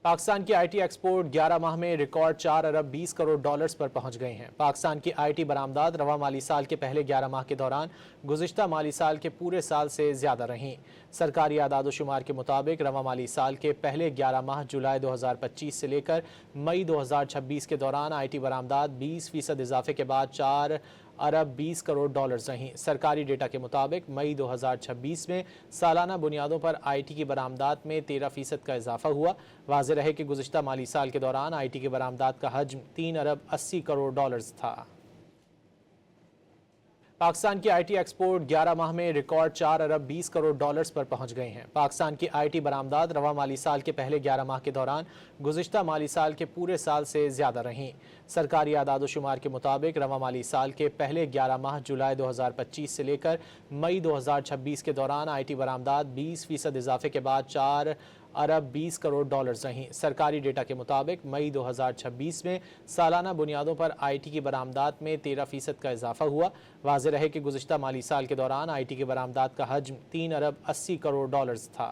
پاکستان کی I T export 11 ماہ میں ریکارڈ 4 ارب 20 کروڑ ڈالرز پر پہنچ گئے ہیں۔ پاکستان کی آئی ٹی برآمدات رواں مالی سال کے پہلے 11 ماہ کے دوران گزشتہ مالی سال کے پورے سال سے زیادہ رہیں۔ سرکاری اعداد و شمار کے مطابق رواں مالی سال کے پہلے 11 ماہ جولائی 2025 سے لے کر مئی 2026 کے دوران آئی ٹی برآمدات 20% اضافے کے بعد 4 ارب 20 کروڑ ڈالرز رہیں۔ سرکاری ڈیٹا کے مطابق مئی 2026 میں سالانہ بنیادوں پر آئی ٹی کی برآمدات میں 13% کا اضافہ ہوا۔ واضح رہے کہ گزشتہ مالی سال کے دوران آئی ٹی کی برآمدات کا حجم 3 ارب 80 کروڑ ڈالرز تھا۔ پاکستان کی آئی ٹی ایکسپورٹ 11 ماہ میں ریکارڈ 4 ارب 20 کروڑ ڈالرز پر پہنچ گئے ہیں۔ پاکستان کی آئی ٹی برآمدات رواں مالی سال کے پہلے 11 ماہ کے دوران گزشتہ مالی سال کے پورے سال سے زیادہ رہیں۔ سرکاری اعداد و شمار کے مطابق رواں مالی سال کے پہلے 11 ماہ جولائی 2025 سے لے کر مئی 2026 کے دوران آئی ٹی برآمدات 20% اضافے کے بعد 4 ارب 20 کروڑ ڈالرز رہیں۔ سرکاری ڈیٹا کے مطابق مئی 2026 میں سالانہ بنیادوں پر آئی ٹی کی برآمدات میں 13% کا اضافہ ہوا۔ واضح رہے کہ گزشتہ مالی سال کے دوران آئی ٹی کی برآمدات کا حجم 3 ارب 80 کروڑ ڈالرز تھا۔